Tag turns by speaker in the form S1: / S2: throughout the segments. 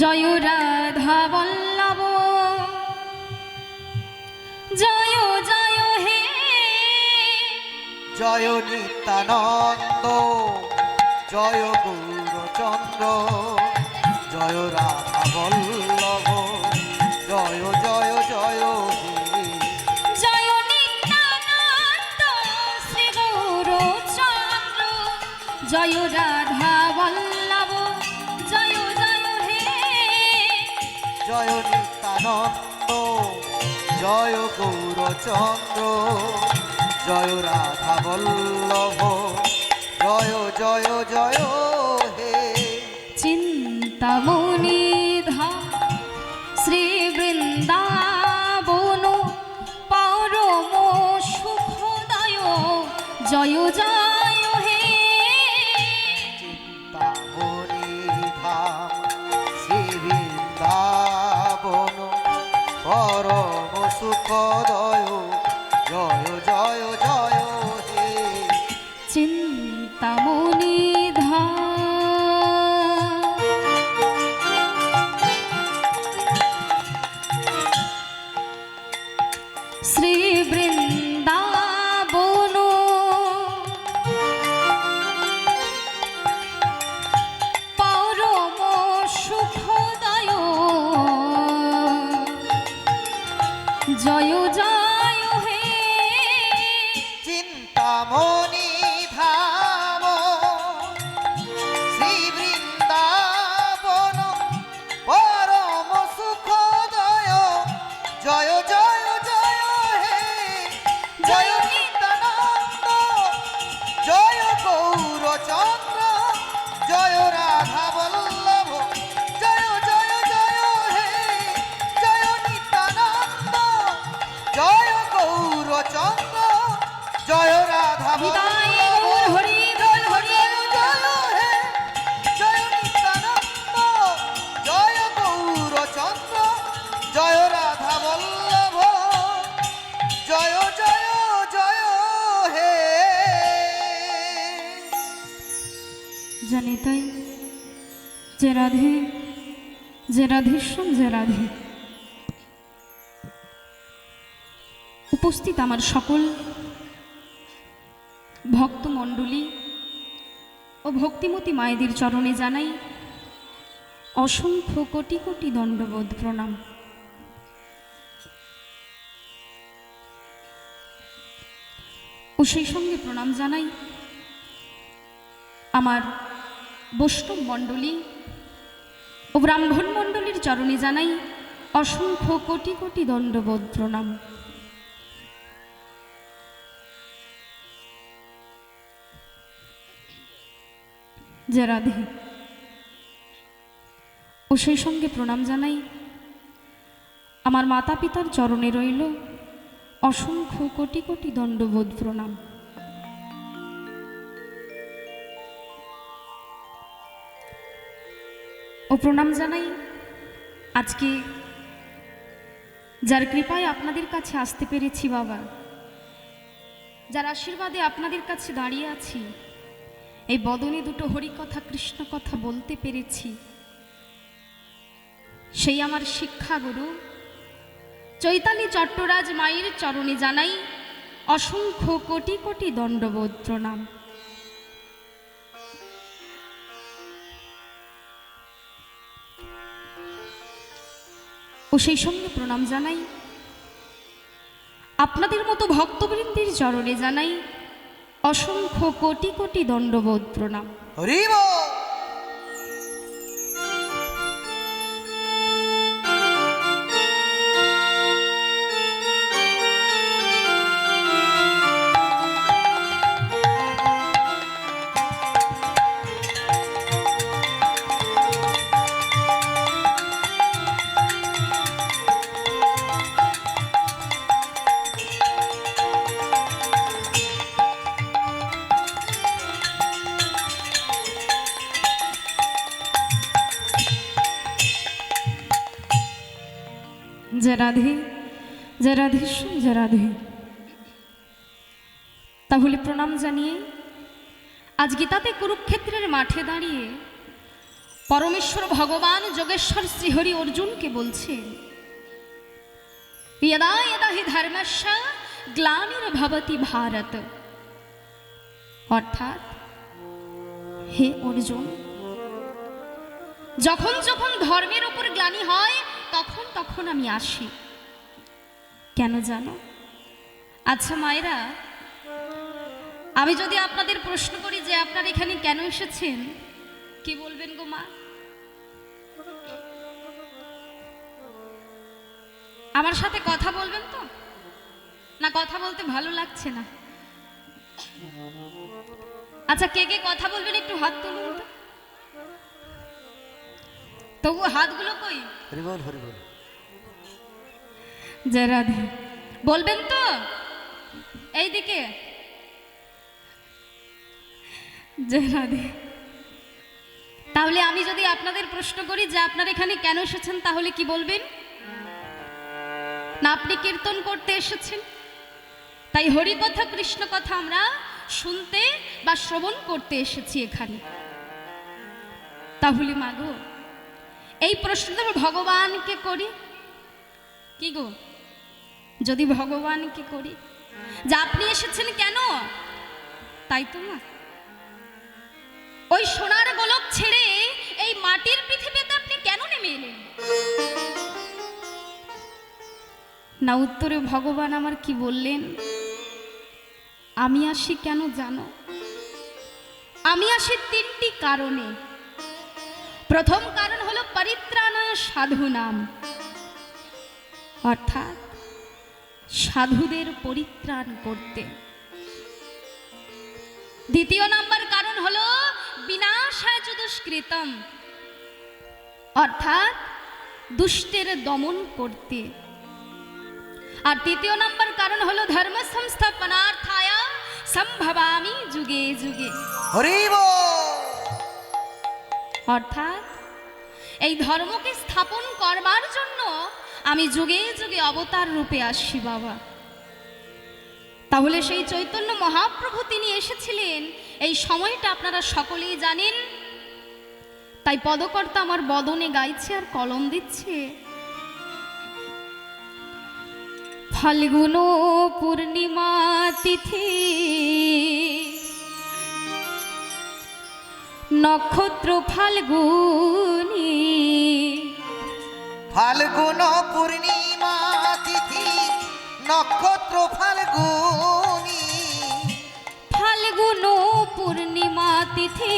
S1: জয় রাধা বল্লভ জয় জয় হে
S2: জয় নিত্যানন্দ জয় গৌরচন্দ্র জয় রাধা বল্লভ জয় জয় জয় হে
S1: জয় নিত্যানন্দ শ্রী গৌরচন্দ্র জয় রাধা বল্লভ জয় জয় হে
S2: জয় নিত্যানন্দ জয় গৌরচন্দ্র জয় রাধা বল্লভ জয় জয় জয় হে
S1: চিন্তামণি ধাম শ্রী বৃন্দাবন পরম সুখদায় জয় জয় হে
S2: চিন্তামণি ধাম শ্রী বৃন্দাবন পরম সুখদয় জয় জয় জয় হে
S1: চিন্তামণি ধাম শ্রী বৃন্দাবন পরম সুখদায় জয় জয় হে
S2: চিন্তামণি ধাম শ্রী বৃন্দাবন পরম সুখদয় জয় জয় জয় হে জয় নিত্যানন্দ জয় গৌরচন্দ্র জয় রাধা বল্লভ জয় জয় জয় হে জয় নিত্যানন্দ জয় গৌরচন্দ্র জয় রাধা
S1: হৃদয়
S2: বল্লভ
S1: গৌর হরি বল হরি
S2: জয় হে জয় নিত্যানন্দ জয় গৌরচন্দ্র জয় রাধা বল্লভ জয় জয় জয় হে
S1: জানি তাই যে রাধে যে রাধেশ্বর যে রাধে উপস্থিত আমার সকল ভক্তমণ্ডলী ও ভক্তিমতী মায়েদের চরণে জানাই অসংখ্য কোটি কোটি দণ্ডবোধ প্রণাম। ও সেই সঙ্গে প্রণাম জানাই আমার বৈষ্ণব মণ্ডলী ও ব্রাহ্মণ মণ্ডলীর চরণে জানাই অসংখ্য কোটি কোটি দণ্ডবোধ প্রণাম। যে রাধে ও সেই সঙ্গে প্রণাম জানাই আমার মাতা পিতার চরণে রইল অসংখ্য কোটি কোটি দণ্ডবোধ প্রণাম। ও প্রণাম জানাই আজকে যার কৃপায় আপনাদের কাছে আসতে পেরেছি বাবা, যার আশীর্বাদে আপনাদের কাছে দাঁড়িয়ে আছি, এই বদনে দুটো হরিকথা কৃষ্ণ কথা বলতে পেরেছি, সেই আমার শিক্ষাগুরু চৈতালি চট্টরাজ মায়ের চরণে জানাই অসংখ্য কোটি কোটি দণ্ডবোধ প্রণাম। ও সেই সঙ্গে প্রণাম জানাই আপনাদের মতো ভক্তবৃন্দের চরণে জানাই অসংখ্য কোটি কোটি দণ্ডবোধ প্রণাম।
S2: হরি বল
S1: জয় রাধে জয় রাধেশ্বর জয় রাধে। তাহলে প্রণাম জানিয়ে আজ গীতাতে কুরুক্ষেত্রের মাঠে দাঁড়িয়ে পরমেশ্বর ভগবান যোগেশ্বর শ্রীহরি অর্জুনকে বলছেন, यदा यदा हि धर्मस्य ग्लानिर्भवति भारत, অর্থাৎ হে অর্জুন, যখন যখন ধর্মের উপর গ্লানি হয় তখন তখন আমি আসি। কেন জানো? আচ্ছা মায়েরা, আমি যদি আপনাদের প্রশ্ন করি যে আপনারা এখানে কেন এসেছেন, কি বলবেন গো মা? আমার সাথে কথা বলবেন তো, না কথা বলতে ভালো লাগছে না? আচ্ছা, কে কে কথা বলবেন একটু হাত তুলুন তো। তবু হাতগুলো কই?
S2: হরিবল হরিবল।
S1: জয় রাধে। বলবেন তো? এইদিকে। জয় রাধে। তাহলে আমি যদি আপনাদের প্রশ্ন করি যে আপনারা এখানে কেন এসেছেন, তাহলে কি বলবেন? না আপনি কীর্তন করতে এসেছেন? তাই হরি কথা কৃষ্ণ কথা আমরা শুনতে বা শ্রবণ করতে এসেছি এখানে। তাহলে মাগো, এই প্রশ্নটা ভগবানকে করি। কি গো, যদি ভগবানকে করি যে আপনি এসেছেন কেন, তাই তো না? ওই সোনার গোলক ছেড়ে এই মাটির পৃথিবীতে আপনি কেন নেমে এলেন? না উত্তরে ভগবান আমার কি বললেন? আমি আসি কেন জানো? আমি আসি তিনটি কারণে। প্রথম কারণ হলো পরিত্রাণায় সাধুনাম, অর্থাৎ সাধুদের পরিত্রাণ করতে। দ্বিতীয় নাম্বার কারণ হলো বিনাশায় চ দুষ্কৃতম, অর্থাৎ দুষ্টের দমন করতে। আর তৃতীয় নাম্বার কারণ হলো ধর্ম সংস্থাপনার্থায় সম্ভবামি যুগে যুগে। অর্থাৎ এই ধর্মকে স্থাপন করবার জন্য আমি যুগে যুগে অবতার রূপে আসি বাবা। তাহলে সেই চৈতন্য মহাপ্রভু তিনি এসেছিলেন এই সময়টা আপনারা সকলেই জানেন। তাই পদকর্তা আমার বদনে গাইছে আর কলম দিচ্ছে, ফাল্গুন পূর্ণিমা তিথি নক্ষত্র ফাল্গুনি।
S2: ফাল্গুন পূর্ণিমা তিথি নক্ষত্র ফাল্গুনি।
S1: ফাল্গুন পূর্ণিমা তিথি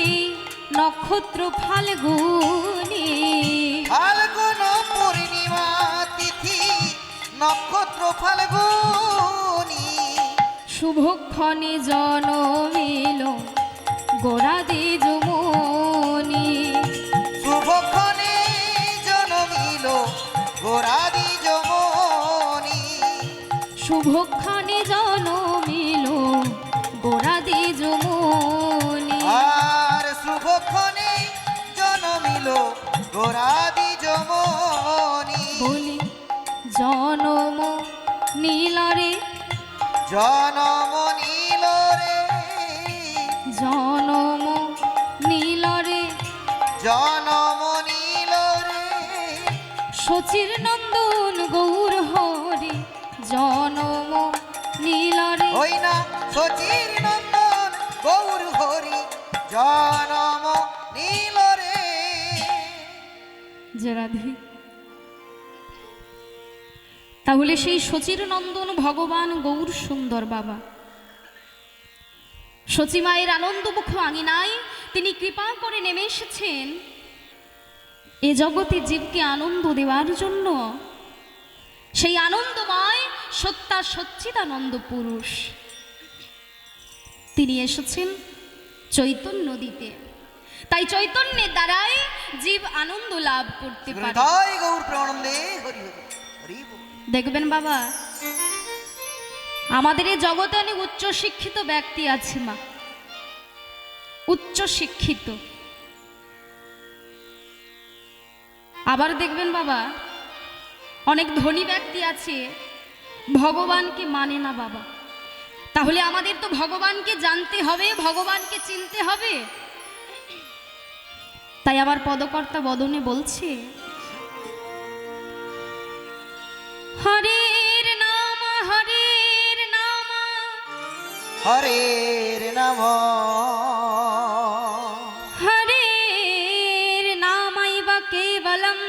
S1: নক্ষত্র ফাল্গুনি।
S2: ফাল্গুন পূর্ণিমা তিথি নক্ষত্র ফাল্গুনি।
S1: শুভক্ষণে জনমিল গোরাদি যমুনি।
S2: শুভক্ষণে জনমিল গোরাদি যমুনি।
S1: শুভক্ষণে জনমিল গোরাদি যমুনি।
S2: আর শুভক্ষণে জনমিল গোরাদি যমুনি।
S1: বলি জনম নীলরে,
S2: জনম নীল রে,
S1: জনম নীলরে,
S2: জনম নীল রে।
S1: শচীর নন্দন গৌর হরি জনম নীলরে।
S2: ওই না শচীর নন্দন গৌর হরি জনম নীল রে।
S1: যে রাধে। তাহলে সেই শচীর নন্দন ভগবান গৌর সুন্দর বাবা শচী মায়ের আনন্দমুখ আঙিনায় তিনি কৃপা করে নেমে এসেছেন এ জগতে জীবকে আনন্দ দেওয়ার জন্য। সেই আনন্দময় সত্তা সচ্চিদানন্দ পুরুষ তিনি এসেছেন চৈতন্য দিতে। তাই চৈতন্যের দ্বারাই জীব আনন্দ লাভ করতে পারে।
S2: হৃদয় গৌর প্রেমানন্দে হরি হরি হরি বল।
S1: দেখবেন বাবা, আমাদের এই জগতে অনেক উচ্চ শিক্ষিত ব্যক্তি আছে মা, উচ্চ শিক্ষিত। আবার দেখবেন বাবা, অনেক ধনী ব্যক্তি আছে ভগবানকে মানে না বাবা। তাহলে আমাদের তো ভগবানকে জানতে হবে, ভগবানকে চিনতে হবে। তাই আমার পদকর্তা বদনে বলছে, হরের নাম হরের নাম
S2: হরের নাম
S1: হরের নামাইব কেবলম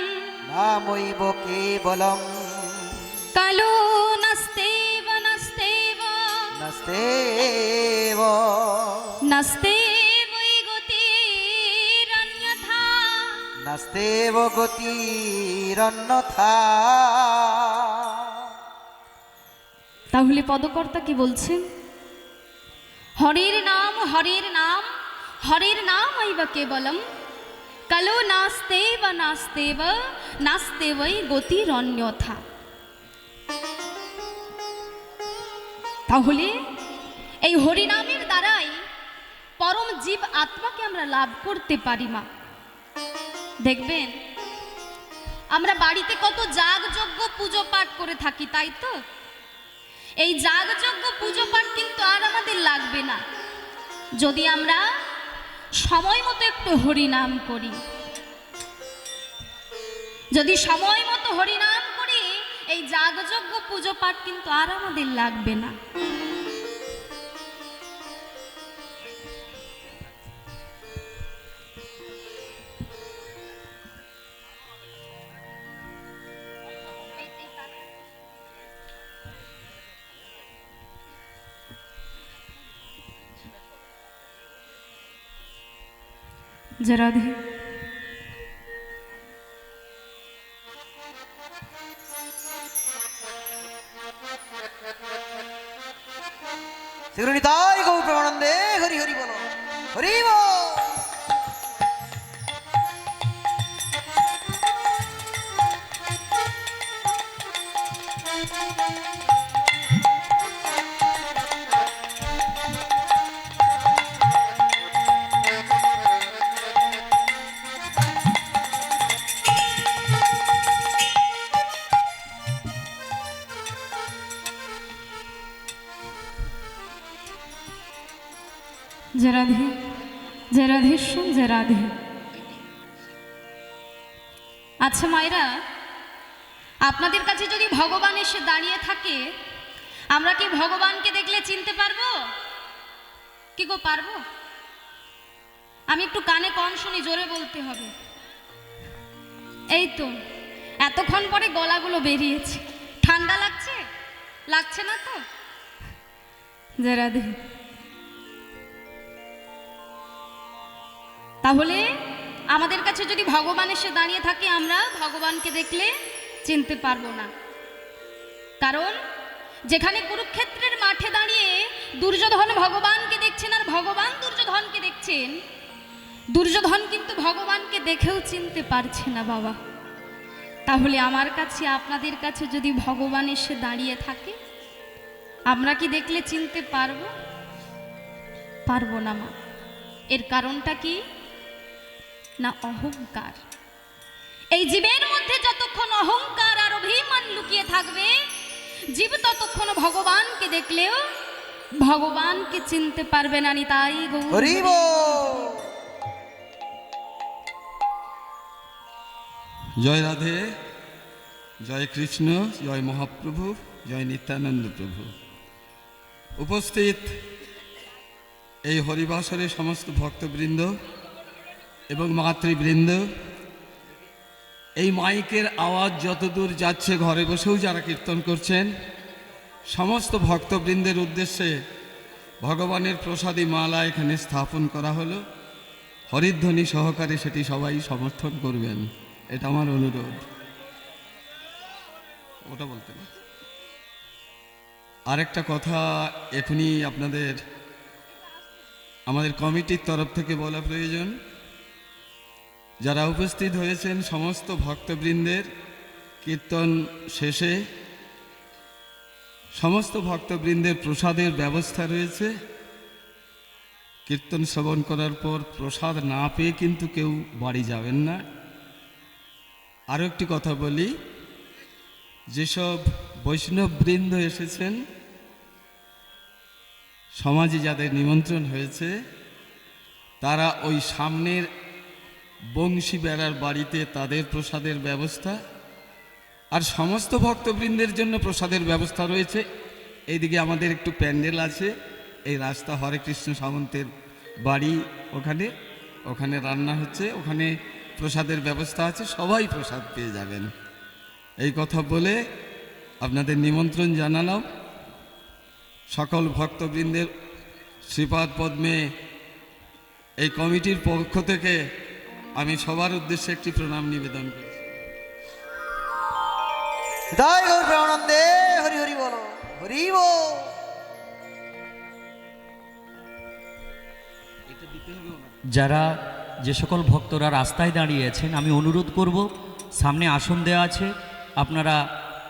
S2: নামৈব কেবলম
S1: কালো নাস্তেব নাস্তেব
S2: নস্তেব
S1: নাস্তেবৈ গতিরন্যথা।
S2: নস্তেব গতিরন্যথা।
S1: তাহলে পদকর্তা কি বলছেন? হরের নাম হরের নাম হরের নাম আইবা কেবলম কালো নাস্তেব নাস্তেব নাস্তেবৈ গতিরন্যথা। তাহলে এই হরিনামের দ্বারাই পরম জীব আত্মাকে আমরা লাভ করতে পারি মা। দেখবেন আমরা বাড়িতে কত যাগযজ্ঞ পুজো পাঠ করে থাকি, তাই তো? এই যাগযজ্ঞ পুজো পাঠ কিন্তু আর আমাদের লাগবে না যদি আমরা সময় মতো একটু হরিনাম করি। যদি সময় মতো হরিনাম করি, এই যাগযজ্ঞ পুজো পাঠ কিন্তু আর আমাদের লাগবে না। जय राधे।
S2: শ্রী নিতাই গৌর প্রেমানন্দে হরি হরি বল হরি বল।
S1: जय राधे जय राधेश्याम जय राधे। আচ্ছা মায়েরা, আপনাদের কাছে যদি ভগবান এসে দাঁড়িয়ে থাকে, আমরা কি ভগবানকে দেখলে চিনতে পারবো? কি গো, পারবো? আমি একটু কানে কম শুনি, জোরে বলতে হবে। এই তো এতক্ষণ পরে গলাগুলো বেরিয়েছে। ঠান্ডা লাগছে? লাগছে না তো? জয় রাধে। তাহলে আমাদের কাছে যদি ভগবান এসে দাঁড়িয়ে থাকে, আমরা ভগবানকে দেখলে চিনতে পারবো না। কারণ যেখানে কুরুক্ষেত্রের মাঠে দাঁড়িয়ে দুর্যোধন ভগবানকে দেখছেন আর ভগবান দুর্যোধনকে দেখছেন, দুর্যোধন কিন্তু ভগবানকে দেখেও চিনতে পারছে না বাবা। তাহলে আমার কাছে আপনাদের কাছে যদি ভগবান এসে দাঁড়িয়ে থাকে, আমরা কি দেখলে চিনতে পারবো? পারবো না মা। এর কারণটা কি না? অহংকার। এই জীবের মধ্যে যতক্ষণ অহংকার আর অভিমান লুকিয়ে থাকবে, জীব ততক্ষণ ভগবানকে দেখলেও ভগবানকে চিনতে পারবে না। নিতাই গৌর
S2: হরি বল।
S3: জয় রাধে, জয় কৃষ্ণ, জয় মহাপ্রভু, জয় নিত্যানন্দ প্রভু। উপস্থিত এই হরিবাসরে সমস্ত ভক্তবৃন্দ এবং মাতৃবৃন্দ, এই মাইকের আওয়াজ যতদূর যাচ্ছে, ঘরে বসেও যারা কীর্তন করছেন, সমস্ত ভক্তবৃন্দের উদ্দেশ্যে ভগবানের প্রসাদী মালা এখানে স্থাপন করা হলো। হরিধ্বনি সহকারে সেটি সবাই সমর্থন করবেন, এটা আমার অনুরোধ। ওটা বলতে না। আরেকটা কথা এখনই আপনাদের আমাদের কমিটির তরফ থেকে বলা প্রয়োজন। যারা উপস্থিত হয়েছেন সমস্ত ভক্তবৃন্দের, কীর্তন শেষে সমস্ত ভক্তবৃন্দের প্রসাদের ব্যবস্থা রয়েছে। কীর্তন শ্রবণ করার পর প্রসাদ না পেয়ে কিন্তু কেউ বাড়ি যাবেন না। আরও একটি কথা বলি, যেসব বৈষ্ণববৃন্দ এসেছেন, সমাজে যাদের নিমন্ত্রণ হয়েছে, তারা ওই সামনের বংশী বেড়ার বাড়িতে তাদের প্রসাদের ব্যবস্থা, আর সমস্ত ভক্তবৃন্দের জন্য প্রসাদের ব্যবস্থা রয়েছে। এইদিকে আমাদের একটু প্যান্ডেল আছে, এই রাস্তা হরে কৃষ্ণ সামন্তের বাড়ি, ওখানে ওখানে রান্না হচ্ছে, ওখানে প্রসাদের ব্যবস্থা আছে, সবাই প্রসাদ পেয়ে যাবেন। এই কথা বলে আপনাদের নিমন্ত্রণ জানালাম। সকল ভক্তবৃন্দের শ্রীপাদ পদ্মে এই কমিটির পক্ষ থেকে আমি সবার উদ্দেশ্যে একটি প্রণাম নিবেদন করছি।
S2: তাই গৌর প্রেমানন্দে হরি হরি বলো, হরি বল।
S4: যারা যে সকল ভক্তরা রাস্তায় দাঁড়িয়েছেন, আমি অনুরোধ করব, সামনে আসন দেওয়া আছে, আপনারা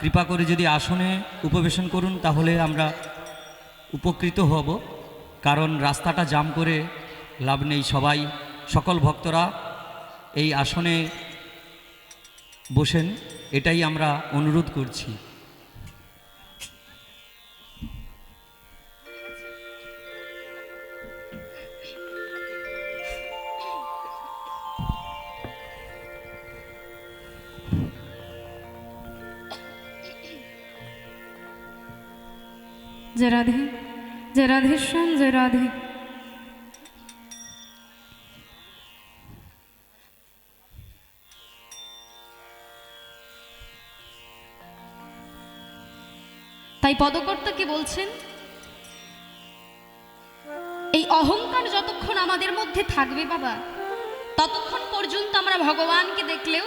S4: কৃপা করে যদি আসনে উপবেশন করুন তাহলে আমরা উপকৃত হব, কারণ রাস্তাটা জাম করে লাভ নেই। সবাই সকল ভক্তরা এই আসনে বসেন, এটাই আমরা অনুরোধ করছি।
S1: जय राधे, जय राधे श्याम, जय राधे। তাই পদকর্তা কি বলছেন, এই অহংকার যতক্ষণ আমাদের মধ্যে থাকবে বাবা, ততক্ষণ পর্যন্ত আমরা ভগবানকে দেখলেও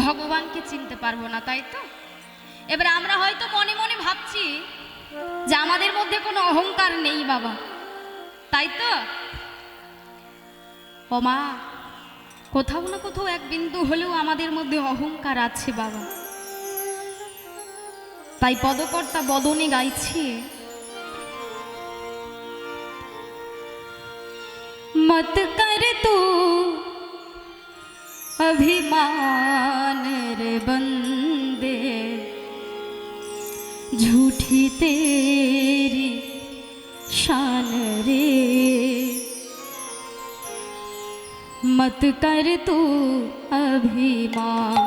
S1: ভগবানকে চিনতে পারবো না, তাই তো? এবার আমরা হয়তো মনে মনে ভাবছি যে আমাদের মধ্যে কোনো অহংকার নেই বাবা, তাই তো? ও মা, কোথাও না কোথাও এক বিন্দু হলেও আমাদের মধ্যে অহংকার আছে বাবা। তাই পদকর্তা বদনে গাইছে, मत कर तू अभिमान रे बंदे, झूठी तेरी शान रे, मत कर तू अभिमान।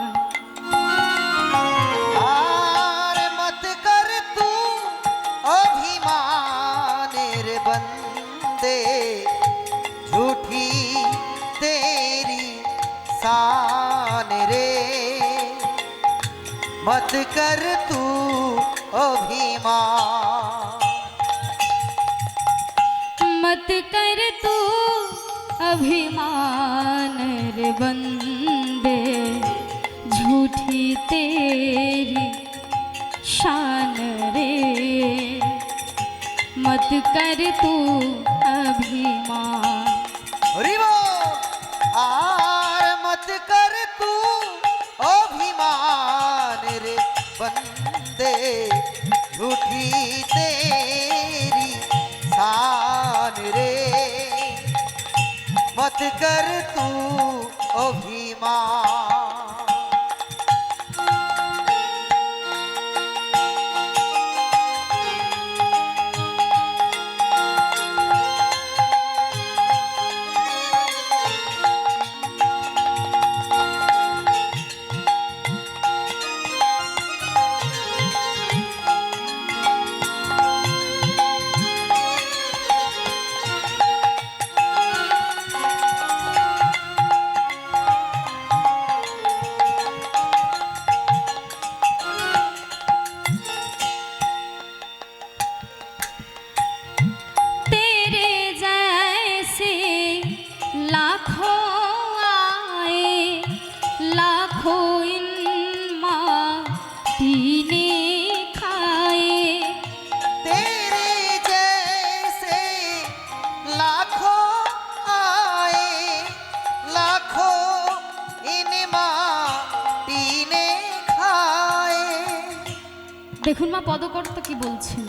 S2: আর মত কর তু অভিমানের বন্দে, ঝুঠি তেরি শান রে, মত কর তু অভিমান।
S1: मत कर तू अभिमान रे बंदे, झूठी तेरी शान रे, मत कर तू अभिमान।
S2: হরি বল। আর মত কর তু অভিমান রে বন্দে, ঝুঠি তেরি শান রে, মত কর তু অভিমান।
S1: तेरे जैसे लाखों आए, लाखों इन माटी ने खाए।
S2: तेरे जैसे लाखों आए, लाखों इन माटी ने खाए।
S1: দেখুন মা, পদকর্তা কি বলছেন,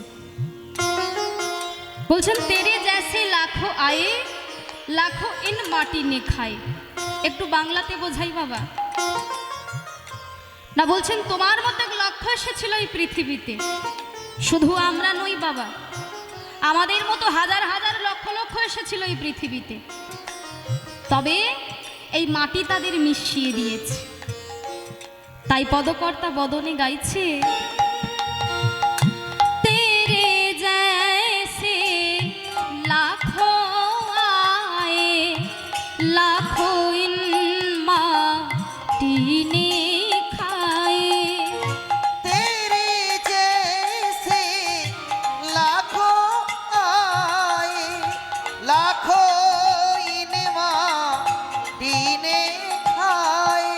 S1: বলছেন তেরে জैसे লাখো আয়ে, লাখো ইন মাটি নে খায়। একটু বাংলাতে বোঝাই বাবা না, বলছেন তোমার মতো লক্ষ্য এসেছিল এই পৃথিবীতে, শুধু আমরা নই বাবা, আমাদের মতো হাজার হাজার লক্ষ লক্ষ এসেছিল এই পৃথিবীতে। তবে এই মাটি তাদের মিশিয়ে দিয়েছে। তাই পদকর্তা বদনে গাইছে, তেরে জैसे लाखों आए लाखों इन माटी ने खाए।
S2: तेरे जैसे लाखों आए लाखों इन माटी ने खाए।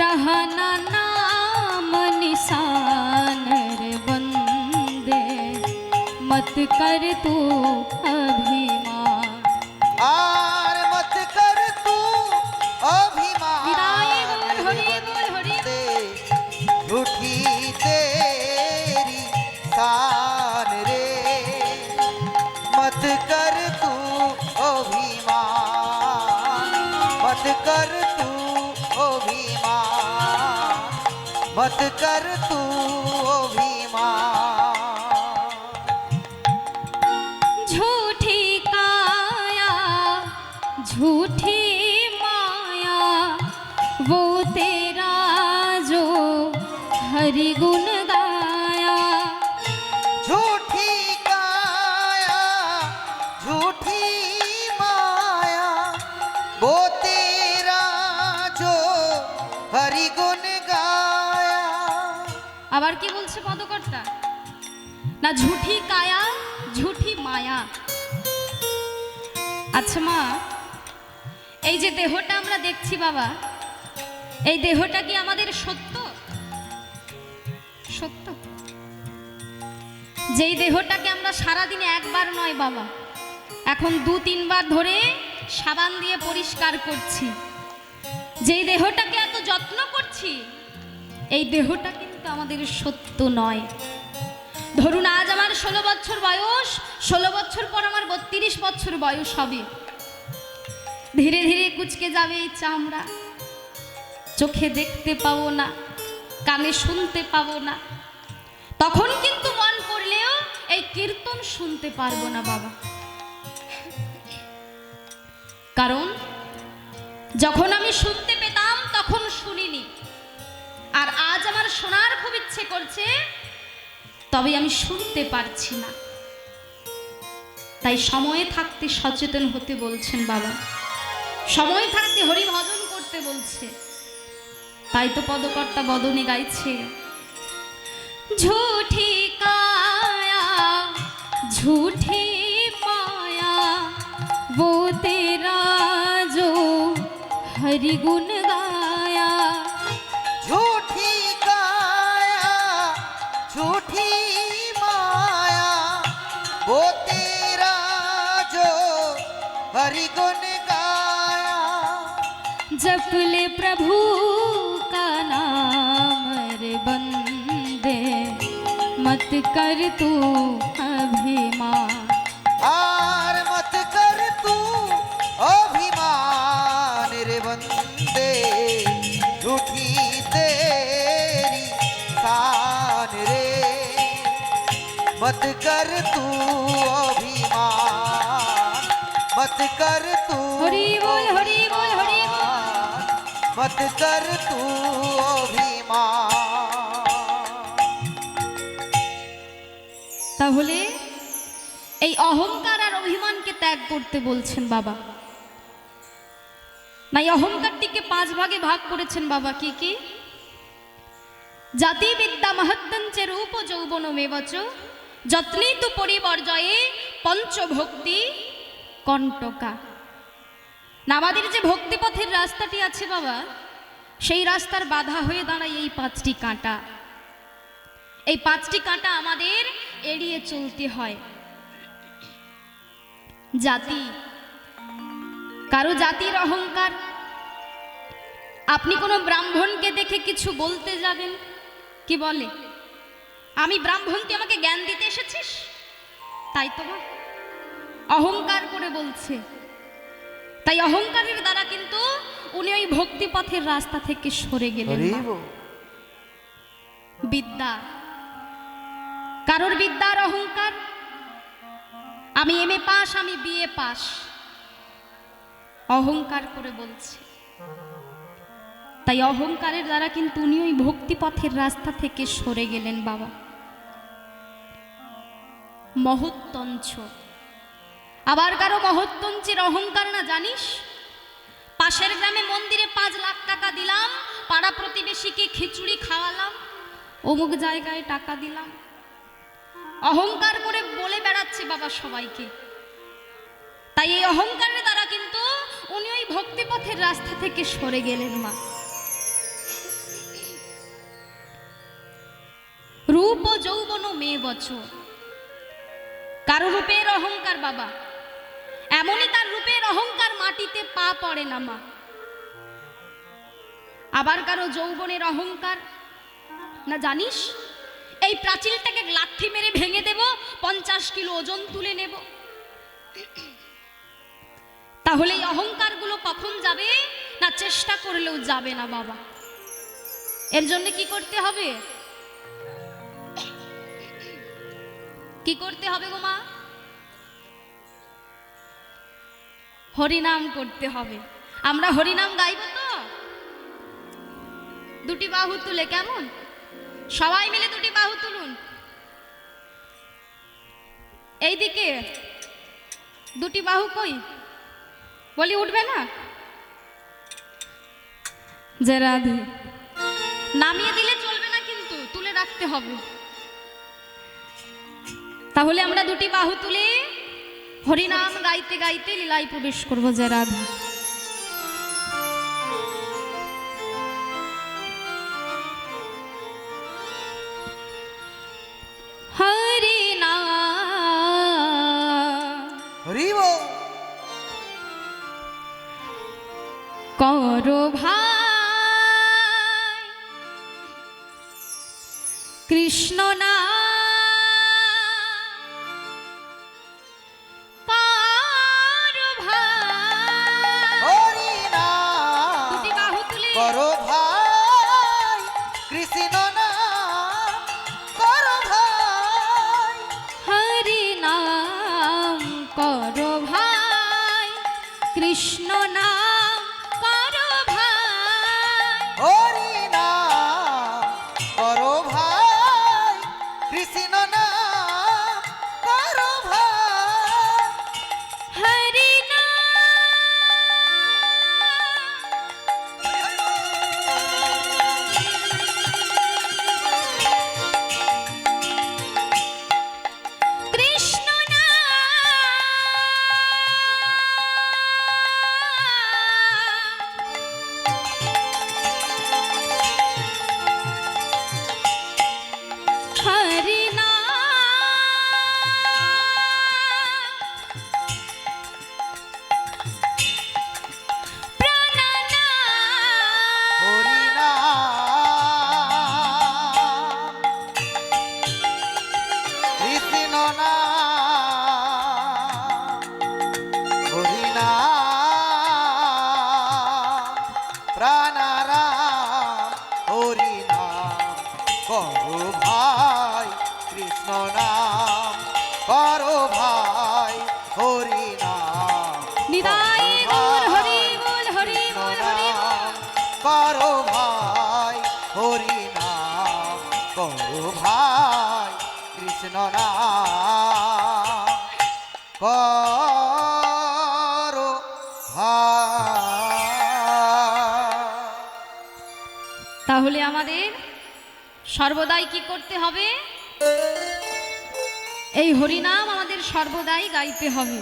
S1: रहना नाम निशान रे बंदे मत कर तू अभिमान।
S2: आर मत कर तू अभिमान
S1: विदाई बोल हरि बोल हरि
S2: दे झूठी तेरी शान रे मत कर तू अभिमान मत कर तू अभिमान मत कर तू अभिमान।
S1: झूठी काया झूठी माया वो तेरा जो हरि गुण गाया।
S2: झूठी काया झूठी माया वो तेरा जो हरि गुण गाया।
S1: আবার কি বলছে পদকর্তা, না ঝুঠি কায়া ঝুঠি মায়া। আচ্ছা মা, এই যে দেহটা আমরা দেখছি বাবা, এই দেহটা কি আমাদের সত্য? সত্য? যেই দেহটাকে আমরা সারাদিনে একবার নয় বাবা, এখন 2-3 বার ধরে সাবান দিয়ে পরিষ্কার করছি, যেই দেহটাকে এত যত্ন করছি, এই দেহটা কিন্তু আমাদের সত্য নয়। ধরুন আজ আমার 16 বছর বয়স, 16 বছর পর আমার 32 বছর বয়স হবে। ধীরে ধীরে কুচকে যাবে এই চামড়া, চোখে দেখতে পাবো না, কানে শুনতে পাবো না, তখন কিন্তু মন করলেও এই কীর্তন শুনতে পারবো না বাবা। কারণ যখন আমি শুনতে পেতাম তখন শুনিনি, আর আজ আমার শোনার খুব ইচ্ছে করছে, তবে আমি শুনতে পারছি না। তাই সময়ে থাকতে সচেতন হতে বলছেন বাবা, সময় থাকতে হরি ভজন করতে বলছে। তাই তো পদকর্তা বদনে গাইছে, ঝুঠি কায়া ঝুঠি মায়া वो तेरा जो हरि गुण गाया।
S2: झूठी काया झूठी माया वो तेरा जो हरि गुण गाया।
S1: जप ले प्रभु का नाम रे बंदे मत कर तू अभिमान।
S2: आर मत कर तू अभिमान रे बंदे झूठी तेरी शान रे मत कर तू अभिमान मत कर तू
S1: हरि बोल हरि बोल हरि बोल।
S2: अभिमान, मत कर तू अभिमान।
S1: তাহলে এই অহংকার আর অভিমানকে ত্যাগ করতে বলছেন বাবা। না, এই অহংকারটিকে 5 ভাগে ভাগ করেছেন বাবা। কি কি? জাতি বিদ্যা মহত্তঞ্চ রূপ যৌবন মেবচ যত্নে তু পরিবর্জয়ে পঞ্চভক্তি কণ্টকা। না, আমাদের যে ভক্তিপথের রাস্তাটি আছে বাবা, সেই রাস্তার বাধা হয়ে দাঁড়ায় এই 5টি কাঁটা। এই 5টি কাঁটা আমাদের এড়িয়ে চলতে হয়। জাতি, কারো জাতির অহংকার। আপনি কোনো ব্রাহ্মণকে দেখে কিছু বলতে যাবেন, কি বলে? আমি ব্রাহ্মণ, তুই আমাকে জ্ঞান দিতে এসেছিস? তাই তো না, অহংকার করে বলছে। তাই অহংকারের দ্বারা কিন্তু উনি ওই ভক্তিপথের রাস্তা থেকে সরে গেলেন। বিদ্যা, কারোর বিদ্যার অহংকার, আমি এমএ পাস, আমি বিএ পাস। অহংকার করে বলছে। তাই অহংকারের দ্বারা কিন্তু উনি ওই ভক্তিপথের রাস্তা থেকে সরে গেলেন বাবা। মহত্তঞ্চ, আবার কারো মহত্তঞ্চের অহংকার না জানিস? পাশের গ্রামে মন্দিরে 5 লাখ টাকা দিলাম, পাড়া প্রতিবেশীকে খিচুড়ি খাওয়ালাম, অমুক জায়গায় টাকা দিলাম, অহংকার করে বলে বেড়াচ্ছে বাবা সবাইকে। তাই এই অহংকারের দ্বারা কিন্তু উনি ওই ভক্তিপথের রাস্তা থেকে সরে গেলেন মা। রূপ ও যৌবন মেয়ে বছর, কারো রূপের অহংকার বাবা, এমনই তার রূপের অহংকার মাটিতে পা পড়ে না মা। আবার কারো যৌবনের অহংকার না জানিস? এই প্রাচীরটাকে লাঠি মেরে ভেঙে দেব, 50 কিলো ওজন তুলে নেব। তাহলে এই অহংকারগুলো কখন যাবে? না চেষ্টা করলেও যাবে না বাবা। এর জন্য কি করতে হবে? কি করতে হবে গো মা? হরিনাম করতে হবে। আমরা হরিনাম গাইব তো? দুটি বাহু তুলে, কেমন? সবাই মিলে দুটি বাহু তুলুন। এইদিকে দুটি বাহু কই? বলি উঠবে না? যে রাধে, নামিয়ে দিলে চলবে না কিন্তু, তুলে রাখতে হবে। তাহলে আমরা দুটি বাহু তুলে হরিনাম গাইতে গাইতে লীলায় প্রবেশ করবো। যে রাধে, হরি নাম
S2: হরি বল।
S1: করো ভাই কৃষ্ণ নাম করো ভাই।
S2: হরি নাম
S1: দুটি বাহু তুলে
S2: করো ভাই, কৃষ্ণ নাম করো ভাই।
S1: হরি নাম করো ভাই কৃষ্ণ নাম করো ভাই।
S2: হরি নাম করো ভাই, কৃষ্ণ নাম করো ভাই।
S1: হরি নাম কৃষ্ণ নাম, হরি নাম, প্রাণ নাম।
S2: হরি নাম কৃষ্ণ নাম, হরি নাম প্রাণারাম। হরি নাম করো ভাই, কৃষ্ণ নাম করো ভাই। হরি নাম
S1: নিতাই গৌর হরি বল, হরি বল, হরি বল।
S2: করো ভাই, হরি নাম করো ভাই, কৃষ্ণ নাম করো ভাই।
S1: তাহলে আমাদের সর্বদাই কি করতে হবে? এই হরিনাম আমাদের সর্বদাই গাইতে হবে।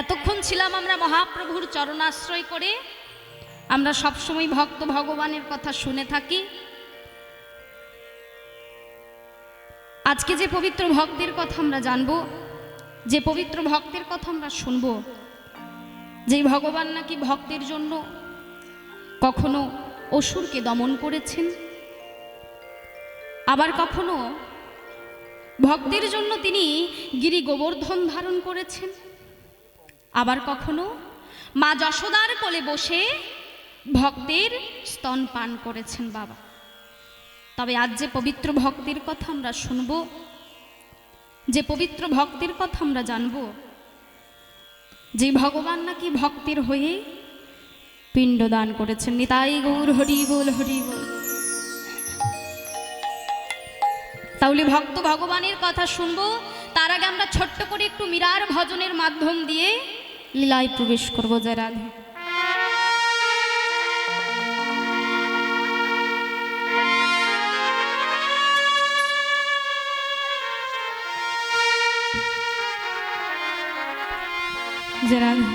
S1: এতক্ষণ ছিলাম আমরা মহাপ্রভুর চরণাশ্রয় করে, আমরা সবসময় ভক্ত ভগবানের কথা শুনে থাকি। আজকে যে পবিত্র ভক্তের কথা আমরা জানব, যে পবিত্র ভক্তের কথা আমরা শুনব, যেই ভগবান নাকি ভক্তের জন্য কখনো অসুরকে দমন করেছেন, আবার কখনো ভক্তের জন্য তিনি গিরি গোবর্ধন ধারণ করেছেন, আবার কখনো মা যশোদার কোলে বসে ভক্তের স্তন পান করেছেন বাবা। তবে আজ যে পবিত্র ভক্তের কথা আমরা শুনব, যে পবিত্র ভক্তের কথা আমরা জানব, যে ভগবান নাকি ভক্তের হয়ে পিণ্ডদান করেছেন। নিতাই গৌর হরি বল হরি বল। তাহলে ভক্ত ভগবানের কথা শুনবো, তার আগে আমরা ছোট্ট করে একটু মীরার ভজনের মাধ্যম দিয়ে লীলায় প্রবেশ করবো। জয় রাধে। जय राधे।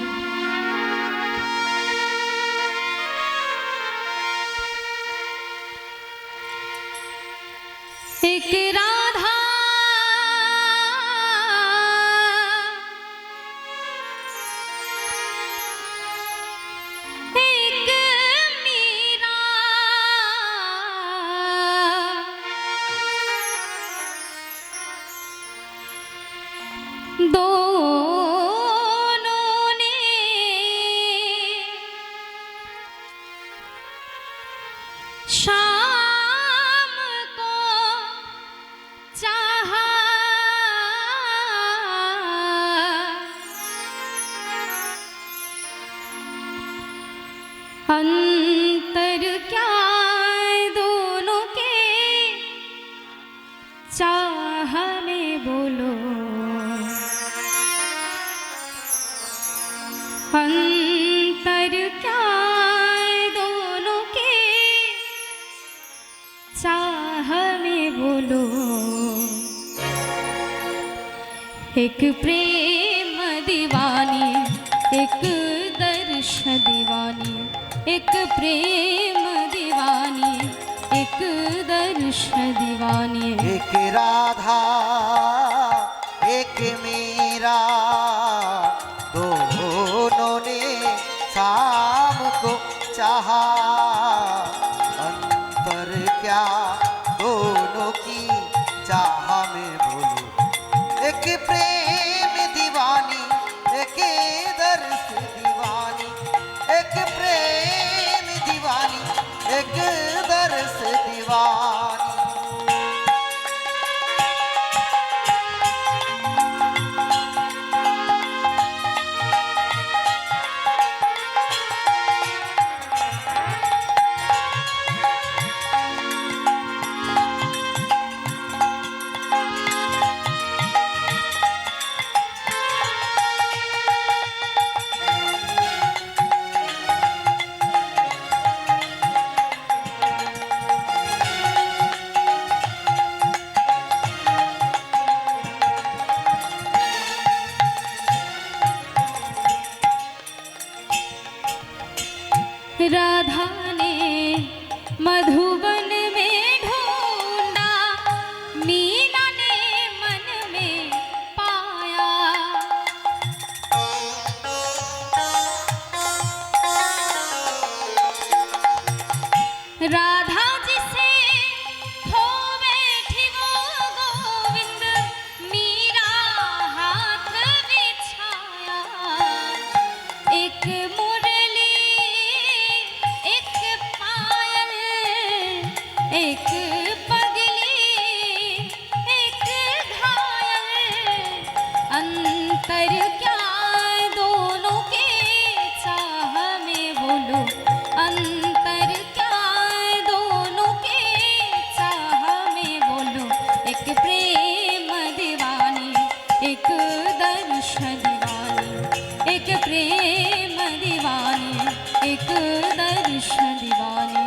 S1: एक राधा एक मीरा, दो शाम को चाहा, अंतर क्या दोनों के चाह में बोलो, अंतर क्या चाह में बोलो। एक प्रेम दीवानी एक दर्श दीवानी, एक प्रेम दीवानी एक दर्श दीवानी।
S2: एक राधा एक मीरा, दोनों ने शाम को चाहा, अंतर क्या दोनों की चाह में बोलो। एक प्रेम दीवानी एक दर्श दीवानी, एक प्रेम दीवानी एक दर्श दीवानी।
S1: राधा ने मधुबन में ढूंढा, मीना ने मन में पाया, राधा जिसे खो बैठी वो गोविंद, मीरा हाथ बिछाया। एक एक पगली एक घायल, अंतर क्या दोनों के चाह में बोलो, अंतर क्या दोनों के चाह में बोलो। एक प्रेम दीवानी एक दर्श दीवानी, एक प्रेम दीवानी एक दर्श दीवानी।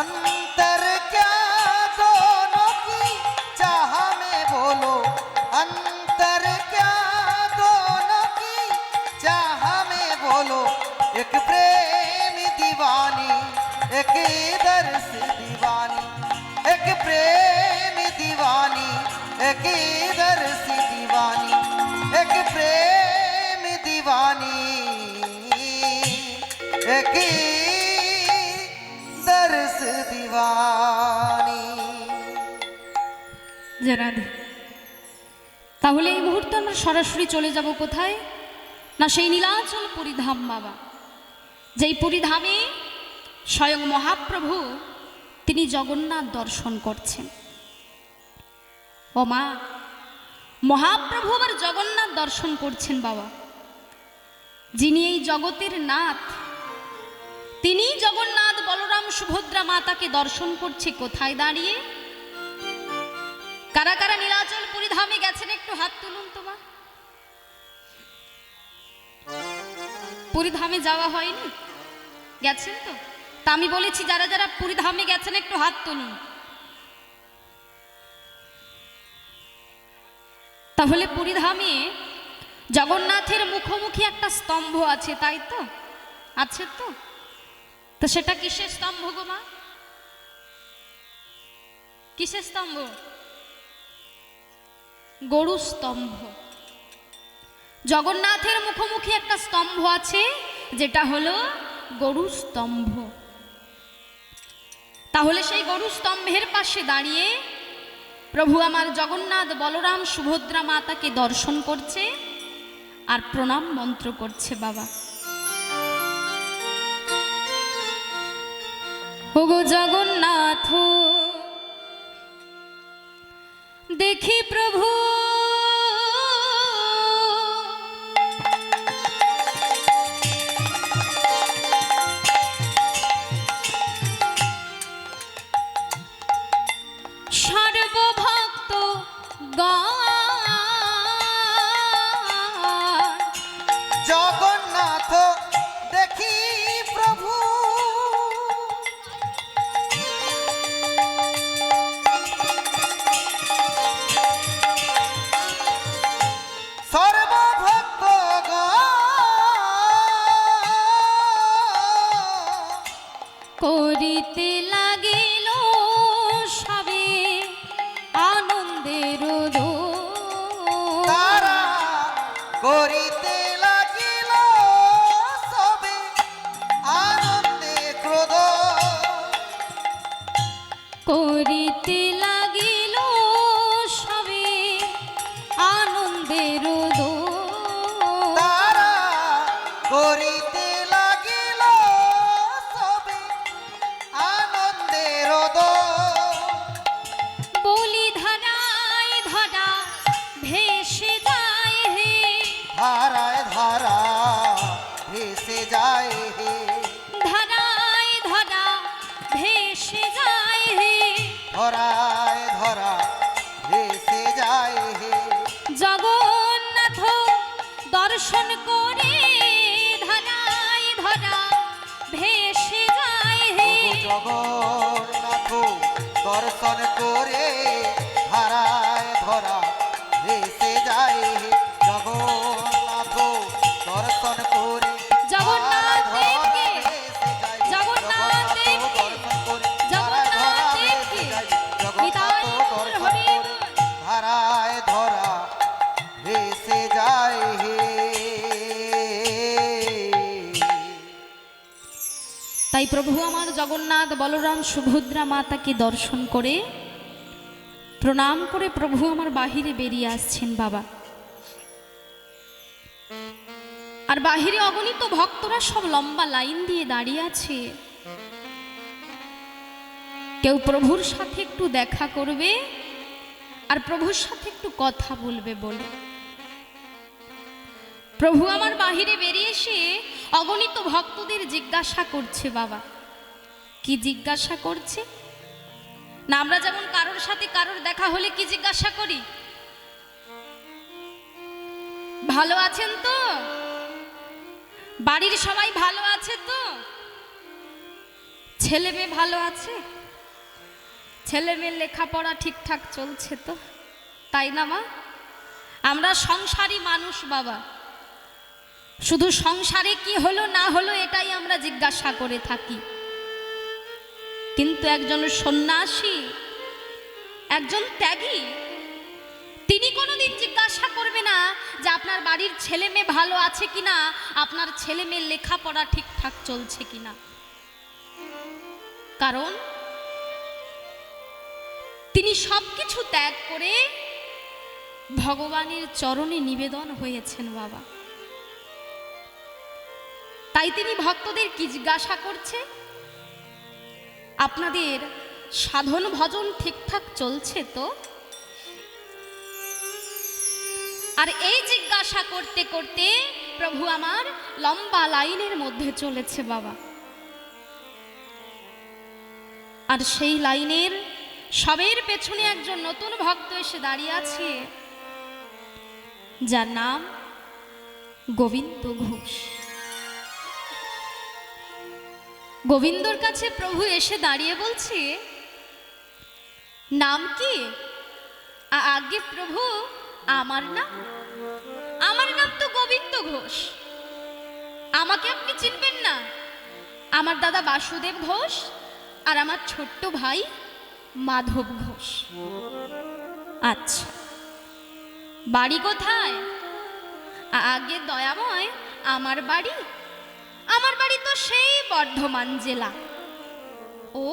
S2: अंतर क्या दोनों की चाह में बोलो, अंतर क्या दोनों की चाह में बोलो। एक प्रेम दीवानी एक दर्श दीवानी, एक प्रेम दीवानी एक दर्श दीवानी, एक प्रेम दीवानी देखे दर्श दीवानी।
S1: যে রাধে, তাহলে এই মুহূর্তে আমরা সরাসরি চলে যাব কোথায়? না সেই নীলাচল পুরীধাম বাবা, যেই পুরীধামে স্বয়ং মহাপ্রভু তিনি জগন্নাথ দর্শন করছেন। ও মা, মহাপ্রভু আবার জগন্নাথ দর্শন করছেন বাবা, যিনি এই জগতের নাথ, তিনি জগন্নাথ বলরাম সুভদ্রা মাতাকে দর্শন করছে কোথায় দাঁড়িয়ে? কারা কারা নীলাচল পুরীধামে গেছেন একটু হাত তুলুন তো মা। পুরীধামে যাওয়া হয়নি? গেছেন তো? তা আমি বলেছি যারা যারা পুরীধামে গেছেন একটু হাত তুলুন। তাহলে পুরীধামে জগন্নাথের মুখোমুখি একটা স্তম্ভ আছে, তাই তো? আছে তো? তো সেটা কিসের স্তম্ভ গো মা? কিসের স্তম্ভ? গরু স্তম্ভ। জগন্নাথের মুখোমুখি একটা স্তম্ভ আছে, যেটা হলো গরু স্তম্ভ। তাহলে সেই গরু স্তম্ভের পাশে দাঁড়িয়ে প্রভু আমার জগন্নাথ বলরাম সুভদ্রা মাতাকে দর্শন করছে আর প্রণাম মন্ত্র করছে বাবা। ওগো জগন্নাথ দেখি প্রভু, সর্বভক্ত
S2: জগন্নাথ দেখি প্রভু, সর্বভক্ত
S1: করিতে লাগিল সবে আনন্দের
S2: তারা করিতে লাগিল সবে আনন্দে ক্রোধ,
S1: করিতে লাগিল সবে আনন্দের
S2: তারা করিতে লাগিল সবে আনন্দের
S1: বলি ধারায় ধরা ভেসে যায় হে,
S2: ধারায় ধারা ভেসে যায় হে,
S1: ধারায় ধরা ভেসে যায় হে,
S2: ধরায় ধরা ভেসে যায় হে,
S1: জগন্নাথ দর্শন করে ধারায় ধরা ভেসে যায় হে,
S2: জগন্নাথ দর্শন করে ধারায় ধরা ভেসে যায় হে, জগন্নাথ দর্শন করে
S1: জগন্নাথ
S2: ধারায় ধরা
S1: দেবকে,
S2: ভেসে যায়,
S1: জগন্নাথ দেবকে,
S2: দর্শন করে
S1: জগন্নাথ
S2: ধারায় ধরা
S1: দেবকে,
S2: ভেসে যায়,
S1: নিতাই
S2: জগন্নাথ
S1: গৌর
S2: দর্শন
S1: হরি
S2: করে ধারায় ধরা ভেসে যায় হে।
S1: তাই প্রভু আমার জগন্নাথ বলরাম সুভদ্রা মাতাকে দর্শন করে প্রণাম করে প্রভু আমার বাহিরে বেরিয়ে আসছেন বাবা। আর বাহিরে অগণিত ভক্তরা সব লম্বা লাইন দিয়ে দাঁড়িয়ে আছে, কেউ প্রভুর সাথে একটু দেখা করবে আর প্রভুর সাথে একটু কথা বলবে বলে। প্রভু আমার বাহিরে বেরিয়ে এসে অগণিত ভক্তদের জিজ্ঞাসা করছে বাবা। কি জিজ্ঞাসা করছে? না আমরা যেমন কারোর সাথে কারোর দেখা হলে কি জিজ্ঞাসা করি? ভালো আছেন তো? বাড়ির সবাই ভালো আছে তো? ছেলে মেয়ে ভালো আছে? ছেলে মেয়ের লেখাপড়া ঠিকঠাক চলছে তো? তাই না মা? আমরা সংসারী মানুষ বাবা, শুধু সংসারে কি হলো না হলো এটাই আমরা জিজ্ঞাসা করে থাকি। কিন্তু একজন সন্ন্যাসী, একজন ত্যাগী, তিনি কোনোদিন জিজ্ঞাসা করবে না যে আপনার বাড়ির ছেলে মেয়ে ভালো আছে কিনা, আপনার ছেলে মেয়ের লেখাপড়া ঠিকঠাক চলছে কিনা। কারণ তিনি সবকিছু ত্যাগ করে ভগবানের চরণে নিবেদন হয়েছেন বাবা। তাই তিনি ভক্তদের কি জিজ্ঞাসা করছে, আপনাদের সাধন ভজন ঠিকঠাক চলছে তো? আর এই জিজ্ঞাসা করতে করতে প্রভু আমার লম্বা লাইনের মধ্যে চলেছে বাবা। আর সেই লাইনের সবের পেছনে একজন নতুন ভক্ত এসে দাঁড়িয়ে আছে, যার নাম গোবিন্দ ঘোষ। গোবিন্দর কাছে প্রভু এসে দাঁড়িয়ে বলছে, নাম কি? আগে প্রভু, আমার নাম তো গোবিন্দ ঘোষ। আমাকে আপনি চিনবেন না? আমার দাদা বাসুদেব ঘোষ আর আমার ছোট্ট ভাই মাধব ঘোষ। আচ্ছা, বাড়ি কোথায়? আগে দয়াময়, আমার বাড়ি তো সেই বর্ধমান জেলা। ও,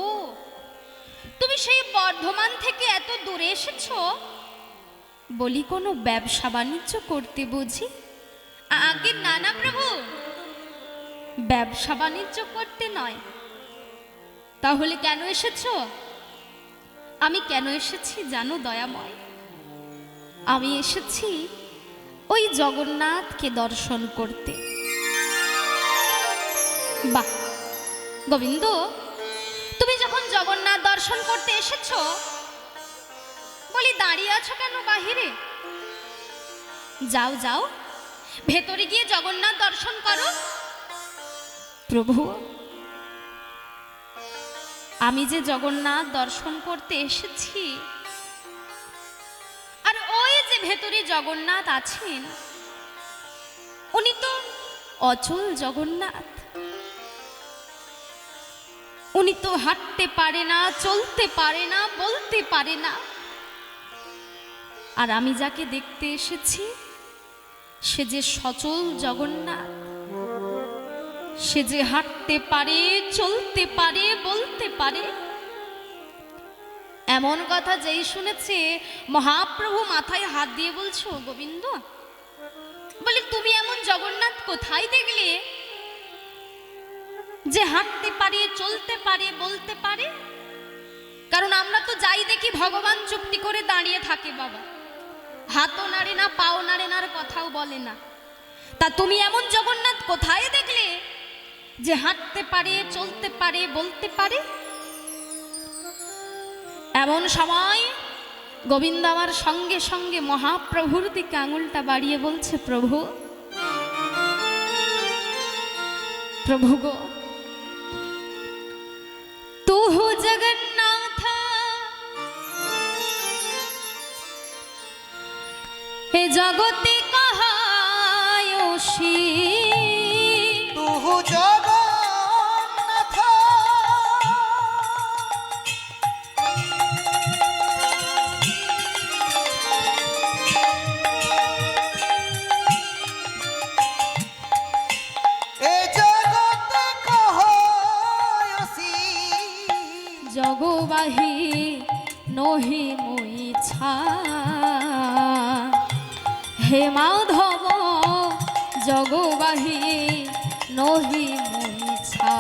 S1: তুমি সেই বর্ধমান থেকে এত দূরে এসেছো? বলি কোনো ব্যবসা বাণিজ্য করতে বুঝি? আগে না প্রভু, ব্যবসা বাণিজ্য করতে নয়। তাহলে কেন এসেছো? আমি কেন এসেছি জানো দয়াময়? আমি এসেছি ওই জগন্নাথকে দর্শন করতে। বাহ গোবিন্দ, তুমি যখন জগন্নাথ দর্শন করতে এসেছো, বলি দাঁড়িয়ে আছো কেন বাহিরে? যাও যাও, ভেতরে গিয়ে জগন্নাথ দর্শন করো। প্রভু, আমি যে জগন্নাথ দর্শন করতে এসেছি, আর ওই যে ভেতরে জগন্নাথ আছেন, উনি তো অচল জগন্নাথ। উনি তো হাঁটতে পারে না, চলতে পারে না, বলতে পারে না। আর আমি যাকে দেখতে এসেছি, সে যে সচল জগন্নাথ, সে যে হাঁটতে পারে, চলতে পারে, বলতে পারে। এমন কথা যেই শুনেছে, মহাপ্রভু মাথায় হাত দিয়ে বলছো, গোবিন্দ, বলি তুমি এমন জগন্নাথ কোথায় দেখলে যে হাঁটতে পারে, চলতে পারে, বলতে পারে? কারণ আমরা তো যাই দেখি ভগবান চুপটি করে দাঁড়িয়ে থাকে বাবা, হাতও নাড়ে না, পাও নাড়ে না, আর কথাও বলে না। তা তুমি এমন জগন্নাথ কোথায় দেখলে যে হাঁটতে পারে, চলতে পারে, বলতে পারে? এমন সময় গোবিন্দ আমার সঙ্গে সঙ্গে মহাপ্রভুর দিকে আঙুলটা বাড়িয়ে বলছে, প্রভু, প্রভু গো, তুহু জগন্নাথ হে জগতে কাহায়সী,
S2: তুহু জগন্নাথ এ জগতে কহয়সি,
S1: জগবাহী নহি মই ছা, হে মাধব জগবাহী নহি মই ছা।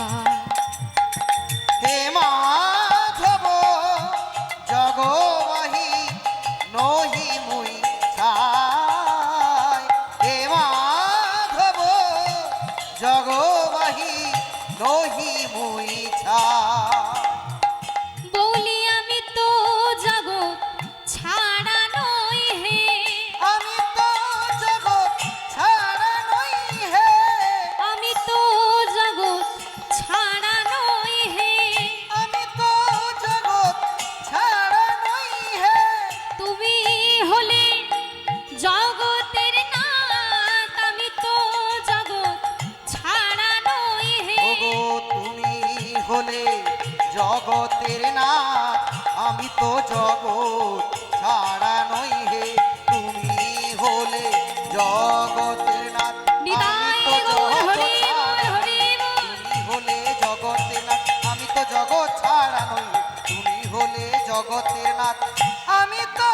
S2: হে মাধব জগবাহী নহি মুই ছাই, হে মাধব জগবাহী নহি মুই ছাই।
S1: বলি আমি তো জগৎ ছাড়া নই হে,
S2: আমি তো জগৎ ছাড়া নই হে,
S1: আমি তো জগৎ ছাড়া নই হে,
S2: আমি তো জগৎ ছাড়া নই হে।
S1: তুমি হলে জগতের নাথ, আমি তো জগৎ ছাড়া নই হে।
S2: ওগো তুমি হলে জগতের নাথ, আমি তো জগৎ ছাড়া নই হে। তুমি জগতের নাথ, আমি তো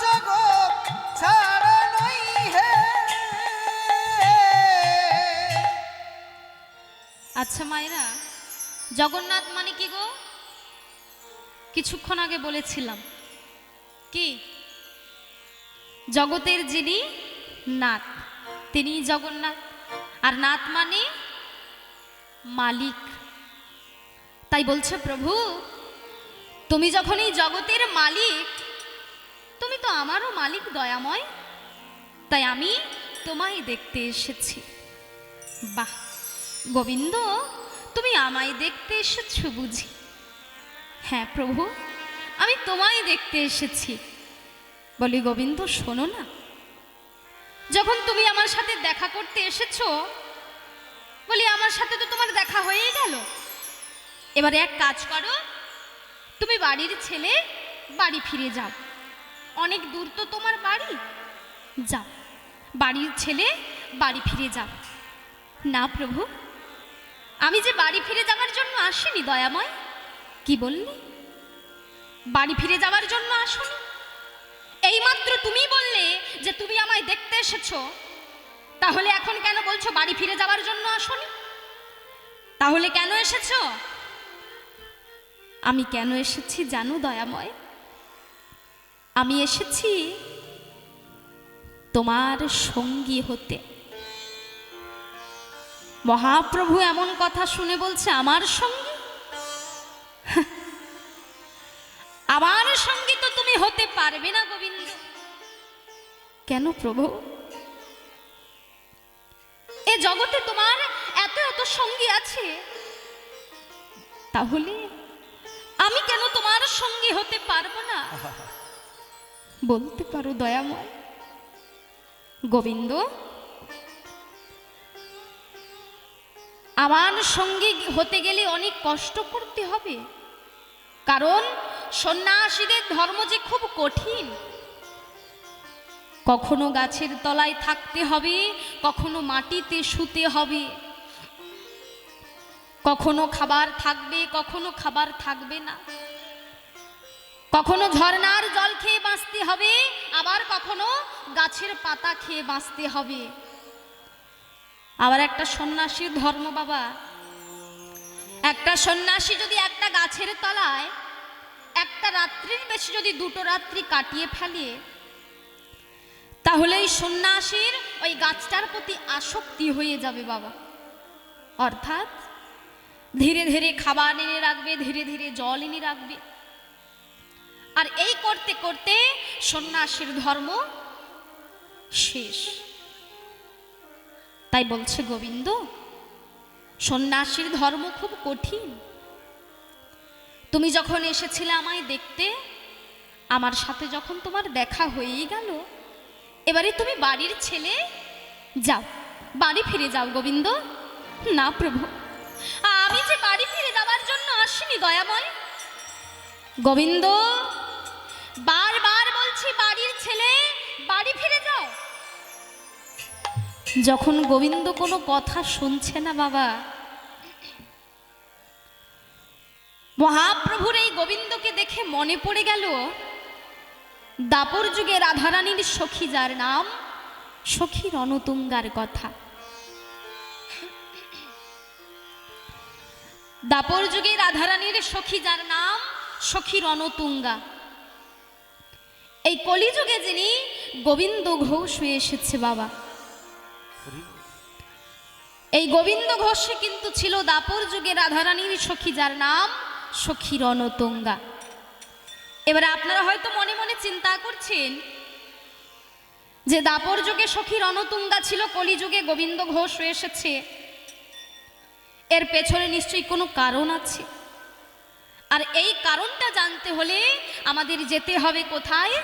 S2: জগৎ ছাড়া নই হে।
S1: আচ্ছা মায়েরা, জগন্নাথ মানে কি গো? কিছুক্ষণ আগে বলেছিলাম কি, জগতের যিনি নাথ তিনি জগন্নাথ। আর নাথ মানে মালিক। তাই বলছে প্রভু, তুমি যখন এই জগতের মালিক, তুমি তো আমারও মালিক দয়াময়, তাই আমি তোমায় দেখতে এসেছি। বাহ গোবিন্দ, তুমি আমায় দেখতে এসেছো বুঝি? হ্যাঁ প্রভু, আমি তোমায় দেখতে এসেছি। বলি গোবিন্দ শোনো না, যখন তুমি আমার সাথে দেখা করতে এসেছো, বলি আমার সাথে তো তোমার দেখা হয়েই গেল, এবারে এক কাজ করো, তুমি বাড়ির ছেলে বাড়ি ফিরে যাও। অনেক দূর তো তোমার বাড়ি, যাও বাড়ির ছেলে বাড়ি ফিরে যাও। না প্রভু, আমি যে বাড়ি ফিরে যাওয়ার জন্য আসিনি দয়াময়। কি বললি? বাড়ি ফিরে যাওয়ার জন্য আসনি? এইমাত্র তুমি বললে যে তুমি আমায় দেখতে এসেছো, তাহলে এখন কেন বলছো বাড়ি ফিরে যাওয়ার জন্য আসনি? তাহলে কেন এসেছো? আমি কেন এসেছি জানো দয়াময়? আমি এসেছি তোমার সঙ্গী হতে। মহাপ্রভু এমন কথা শুনে বলছে আমার সঙ্গী? আমার সঙ্গী তো তুমি হতে পারবে না গোবিন্দ। কেন প্রভু? এ জগতে তোমার এত এত সঙ্গী আছে, তাহলে আমি কেন তোমার সঙ্গী হতে পারবো না? বলতে পারো দয়াময়? গোবিন্দ, আমার সঙ্গী হতে গেলে অনেক কষ্ট করতে হবে, কারণ সন্ন্যাসীদের ধর্ম যে খুব কঠিন। কখনো গাছের তলায় থাকতে হবে, কখনো মাটিতে শুতে হবে, কখনো খাবার থাকবে, কখনো খাবার থাকবে না, কখনো ঝর্ণার জল খেয়ে বাঁচতে হবে, আবার কখনো গাছের পাতা খেয়ে বাঁচতে হবে। আবার একটা সন্ন্যাসীর ধর্ম বাবা, একটা সন্ন্যাসী যদি একটা গাছের তলায় একটা রাত্রির বেশি যদি দুটো রাত্রি কাটিয়ে ফেলে, তাহলে এই সন্ন্যাসীর ওই গাছটার প্রতি আসক্তি হয়ে যাবে বাবা। অর্থাৎ ধীরে ধীরে খাবার এনে রাখবে, ধীরে ধীরে জল এনে রাখবে, আর এই করতে করতে সন্ন্যাসীর ধর্ম শেষ। তাই বলছে গোবিন্দ, সন্ন্যাসীর ধর্ম খুব কঠিন। তুমি যখন এসেছিলে আমায় দেখতে, আমার সাথে যখন তোমার দেখা হয়েই গেল, এবারে তুমি বাড়ির ছেলে যাও, বাড়ি ফিরে যাও গোবিন্দ। না প্রভু, আমি যে বাড়ি ফিরে যাওয়ার জন্য আসিনি দয়াময়। গোবিন্দ, বারবার বলছি বাড়ির ছেলে বাড়ি ফিরে যাও। যখন গোবিন্দ কোনো কথা শুনছে না বাবা, মহাপ্রভুর এই গোবিন্দকে দেখে মনে পড়ে গেল দাপর যুগে রাধারানীর সখী, যার নাম সখী রণতুঙ্গার কথা। দাপর যুগে রাধারানীর সখী, যার নাম সখী রণতুঙ্গা। এই কলিযুগে যিনি গোবিন্দ ঘোষ হয়ে এসেছে বাবা, এই গোবিন্দ ঘোষ কিন্তু ছিল দাপর যুগে রাধারানীর সখী, যার নাম সখী রণতুঙ্গা। এবারে আপনারা হয়তো মনে মনে চিন্তা করছেন যে দাপর যুগে সখী রণতুঙ্গা ছিল, কলিযুগে গোবিন্দ ঘোষ হয়ে এসেছে, এর পেছনে নিশ্চয়ই কোনো কারণ আছে। আর এই কারণটা জানতে হলে আমাদের যেতে হবে কোথায়?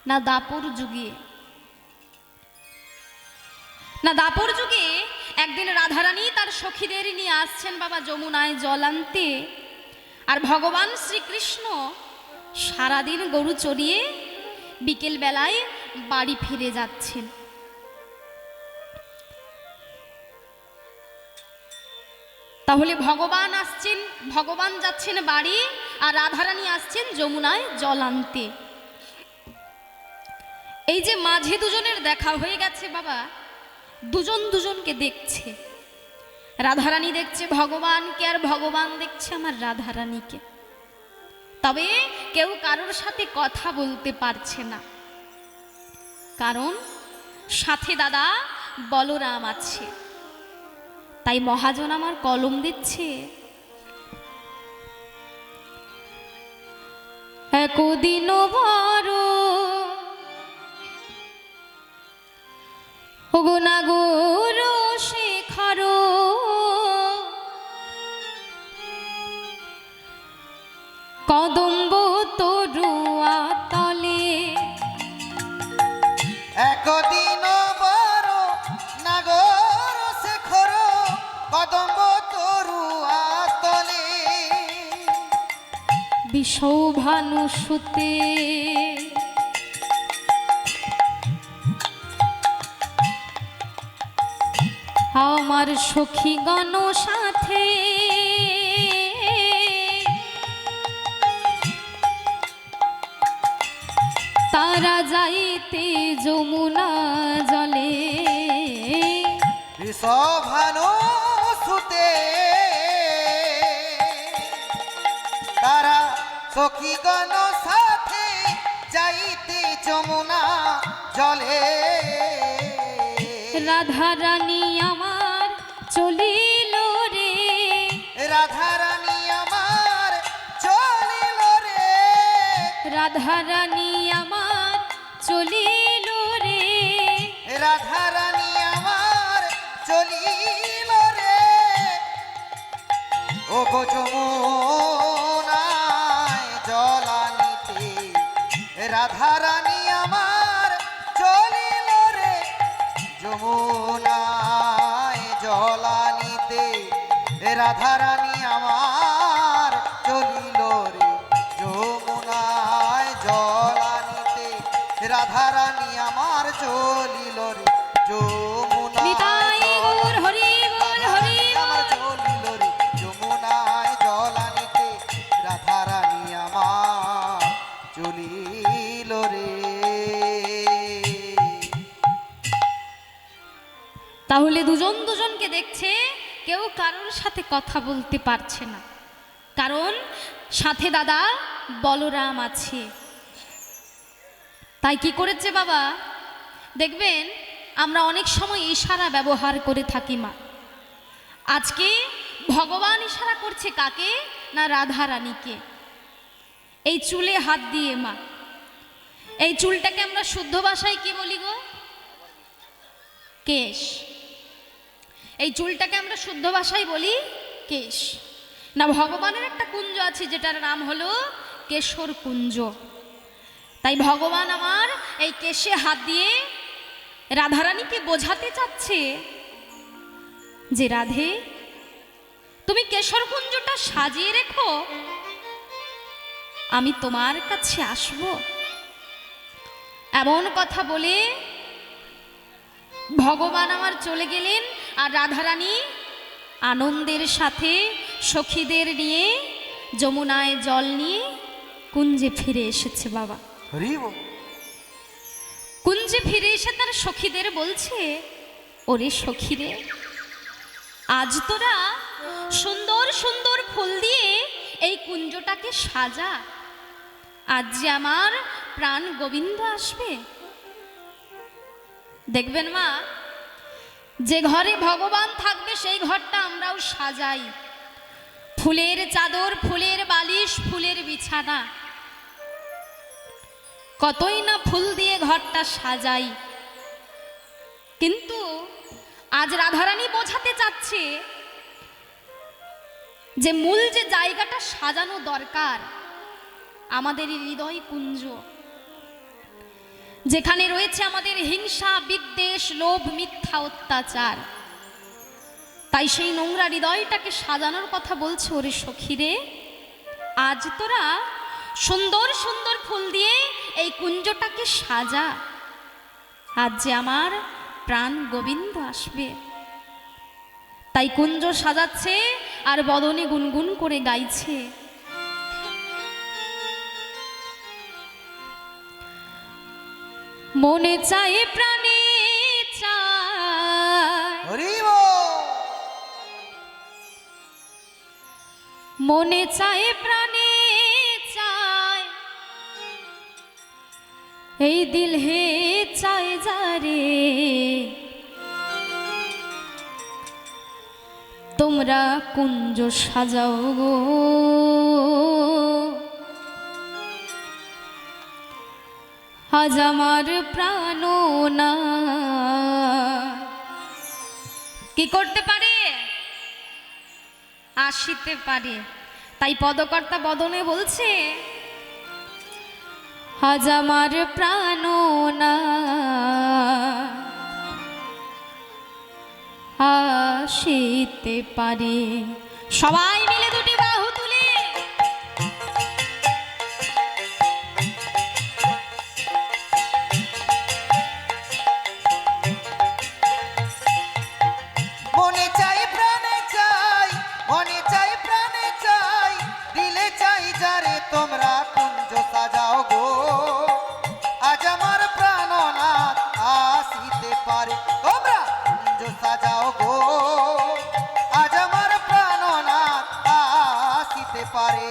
S1: না দাপর যুগে। না দাপর যুগে একদিন রাধারানী তার সখীদের নিয়ে আসছেন বাবা যমুনায় জল আনতে, আর ভগবান শ্রীকৃষ্ণ সারাদিন গরু চড়িয়ে বিকেল বেলায় বাড়ি ফিরে যাচ্ছেন। তাহলে ভগবান আসছেন, ভগবান যাচ্ছেন বাড়ি, আর রাধারানী আসছেন যমুনায় জল আনতে। এই যে মাঝে দুজনের দেখা হয়ে গেছে বাবা, দুজন দুজনকে দেখছে। রাধারানী দেখছে ভগবানকে, আর ভগবান দেখছে আমার রাধারানীকে। তবে কেউ কারোর সাথে কথা বলতে পারছে না, কারণ সাথে দাদা বলরাম আছে। তাই মহাজন আমার কলম দিচ্ছে, একদিন বড় গুণাগুর শেখর কদম্ব তরুয়া তলে,
S2: একদিন বড় নাগর শেখর কদম্ব তরুয়া তলে,
S1: বিষৌভানু সুতে আমার সখীগণ সাথে তারা যাইতে যমুনা জলে,
S2: বিষভানু সুতে তারা সখীগণ সাথে যাইতে যমুনা জলে।
S1: রাধারানী আমার চলিল রে,
S2: রাধারানী আমার চলিল রে,
S1: রাধারানী আমার চলিল রে,
S2: রাধারানী আমার চলিল রে, ও গো যমুনায় জল আনিতে, রাধারানী আমার চলিল রে, যমুনায় জল আনিতে, রাধারানী আমার চলিল রে, যমুনায় জল আনিতে, রাধারানী আমার চলিল রে,
S1: নিতাই গৌর হরি বল হরি
S2: আমার চলিল রে, যমুনায় জল আনিতে, রাধারানী আমার চলিল রে।
S1: তাহলে দুজন দুজনকে দেখছে, কেউ কারোর সাথে কথা বলতে পারছে না, কারণ সাথে দাদা বলরাম আছে। তাই কি করেছে বাবা, দেখবেন আমরা অনেক সময় ইশারা ব্যবহার করে থাকি মা। আজকে ভগবান ইশারা করছে কাকে না, রাধারানীকে। এই চুলে হাত দিয়ে মা, এই চুলটাকে আমরা শুদ্ধ ভাষায় কি বলি গো, কেশ। এই চুলটাকে আমরা শুদ্ধ ভাষায় বলি কেশ। না ভগবানের একটা কুঞ্জ আছে যেটার নাম হলো কেশর কুঞ্জ। তাই ভগবান আমার এই কেশে হাত দিয়ে রাধারানীকে বোঝাতে চাচ্ছে যে রাধে, তুমি কেশর কুঞ্জটা সাজিয়ে রেখো, আমি তোমার কাছে আসব। এমন কথা বলে ভগবান আমার চলে গেলেন, আর রাধারানী আনন্দের সাথে সখীদের নিয়ে যমুনায় জল নিয়ে কুঞ্জে ফিরে এসেছে বাবা।
S2: হরি বল।
S1: কুঞ্জে ফিরে এসে তার সখীদের বলছে, ওরে সখীরে, আজ তোরা সুন্দর সুন্দর ফুল দিয়ে এই কুঞ্জটাকে সাজা, আজ যে আমার প্রাণ গোবিন্দ আসবে। দেখবেন মা, যে ঘরে ভগবান থাকবে সেই ঘরটা আমরাও সাজাই, ফুলের চাদর, ফুলের বালিশ, ফুলের বিছানা, কতই না ফুল দিয়ে ঘরটা সাজাই। কিন্তু আজ রাধারানী বোঝাতে চাচ্ছে যে মূল যে জায়গাটা সাজানো দরকার আমাদের হৃদয় কুঞ্জ, যেখানে রয়েছে আমাদের হিংসা, বিদ্বেষ, লোভ, মিথ্যা, অত্যাচার। তাই সেই নোংরা হৃদয়টাকে সাজানোর কথা বলছে, ওরে সখীরে, আজ তোরা সুন্দর সুন্দর ফুল দিয়ে এই কুঞ্জটাকে সাজা, আজ যে আমার প্রাণ গোবিন্দ আসবে। তাই কুঞ্জ সাজাচ্ছে আর বদনে গুনগুন করে গাইছে, মনে চায় প্রাণে চায়,
S2: হরি বল।
S1: মনে চায় প্রাণে চায়, এই দিল হে চায় যারে, তোমরা কুঞ্জ সাজাও গো, আজ আমার প্রাণ না। কি করতে পারে? আসিতে পারে। তাই পদকর্তা বদনে বলছে, আজ আমার প্রাণ না আসিতে পারে। সবাই মিলে দুটি বাহু তুলে
S2: মনে চাই প্রাণে চাই, মনে চাই প্রাণে চাই, দিলে চাই যারে তোমরা কুঞ্জ সাজাও গো, আজ আমার প্রাণনাথ আসিতে পারে, তোমরা কুঞ্জ সাজাও গো, আজ আমার প্রাণনাথ আসিতে পারে।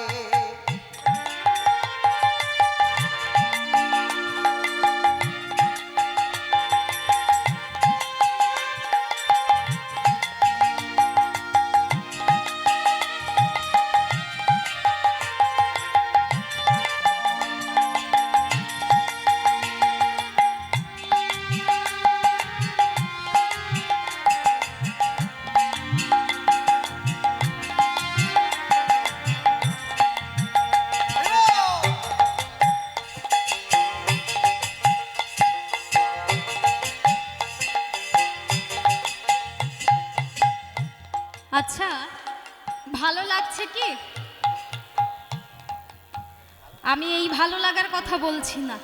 S1: আচ্ছা, ভালো লাগছে কি? আমি এই ভালো লাগার কথা বলছি না,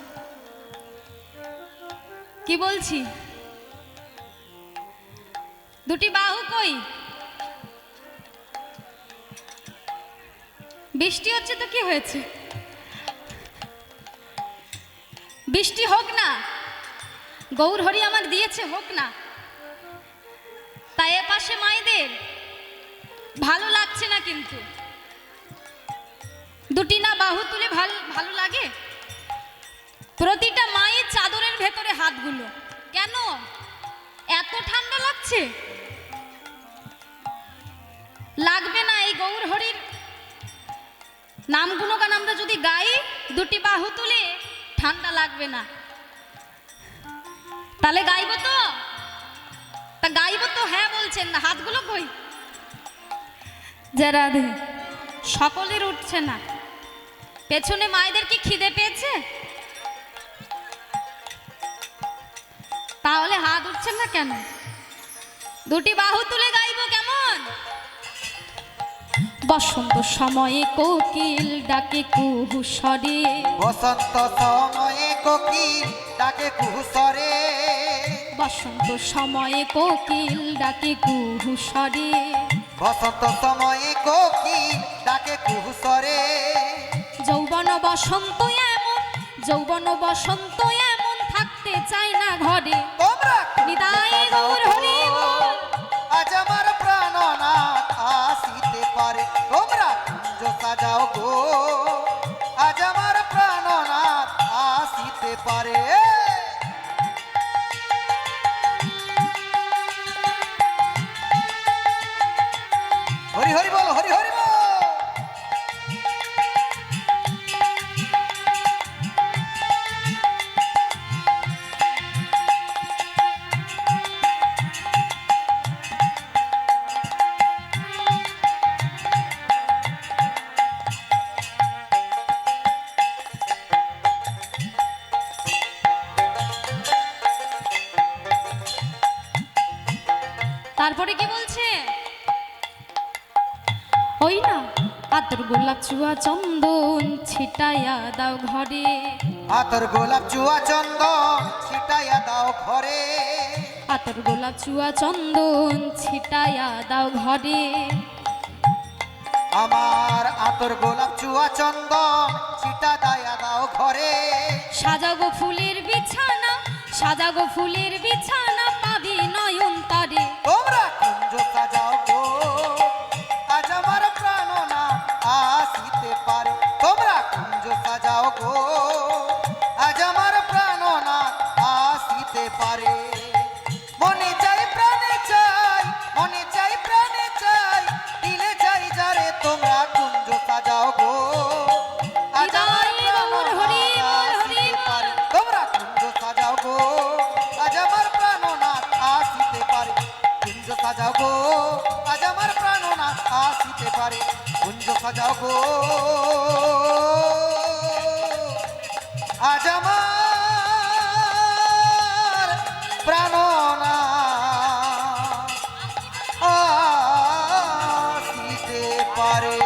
S1: কি বলছি? দুটি বাহু কই? বৃষ্টি হচ্ছে তো কি হয়েছে? বৃষ্টি হোক না, গৌর হরি আমার দিয়েছে, হোক না। তাই এ পাশে মায়েদের ভালো লাগছে না, কিন্তু দুটি না বাহু তুলে ভালো লাগে? প্রতিটা মায়ের চাদরের ভেতরে হাতগুলো কেন? এত ঠান্ডা লাগছে? লাগবে না। এই গৌর হরির নামগুলো গান আমরা যদি গাই, দুটি বাহু তুলে, ঠান্ডা লাগবে না। তাহলে গাইব তো? তা গাইব তো, হ্যাঁ বলছেন না, হাতগুলো কই? যারা সকলের উঠছে না। পেছনে মায়েদের কি খিদে পেয়েছে? তাহলে হাত উঠছে না কেন? দুটি বাহু তুলে গাইবো কেমন? বসন্ত সময়ে কোকিল ডাকে কুহু স্বরে,
S2: বসন্ত সময়ে কোকিল ডাকে কুহু স্বরে,
S1: বসন্ত সময়ে কোকিল ডাকে কুহু স্বরে,
S2: বসন্ত সময়ে কোকিল ডাকে কুহু স্বরে,
S1: যৌবন বসন্ত এমন, যৌবন বসন্ত এমন, থাকতে চায় না ঘরে।
S2: তোমরা
S1: নিতাই গৌর হরি বল।
S2: আজ আমার প্রাণনাথ আসিতে পারে, তোমরা কুঞ্জ সাজাও গো, আজ আমার প্রাণনাথ আসিতে পারে। হরি হরি বল, হরি হরি বল।
S1: তারপরে কি বলছে? ওই না, আতর গোলাপ চুয়া চন্দন ছিটাইয়া দাও ঘরে,
S2: আতর গোলাপ চুয়া চন্দন ছিটাইয়া দাও ঘরে,
S1: আতর গোলাপ চুয়া চন্দন ছিটাইয়া দাও ঘরে,
S2: আমার আতর গোলাপ চুয়া চন্দন ছিটা দায়া দাও ঘরে,
S1: সাজাগো ফুলের বিছানা, গো ফুলের বিছানা পাবি নয়ন তরে।
S2: তোমরা কুঞ্জ সাজাও গো আজ আমার প্রাণনা আসিতে পারে। তোমরা কুঞ্জ সাজাও গো আজ আমার প্রাণনা আসিতে পারে। মনে চাই প্রাণে চাই, মনে চাই প্রাণে চাই, দিলে চাই যারে। তোমরা কুঞ্জ সাজাও গো আজ আমার প্রাণনা আসিতে পারে। তোমরা কুঞ্জ সাজাও গো আজ আমার প্রাণনা আসিতে পারে। কুঞ্জ সাজাও গো আজ আমার প্রাণনা আসিতে পারে। কুঞ্জ সাজাও গো আজ আমার প্রাণনা আসিতে পারে।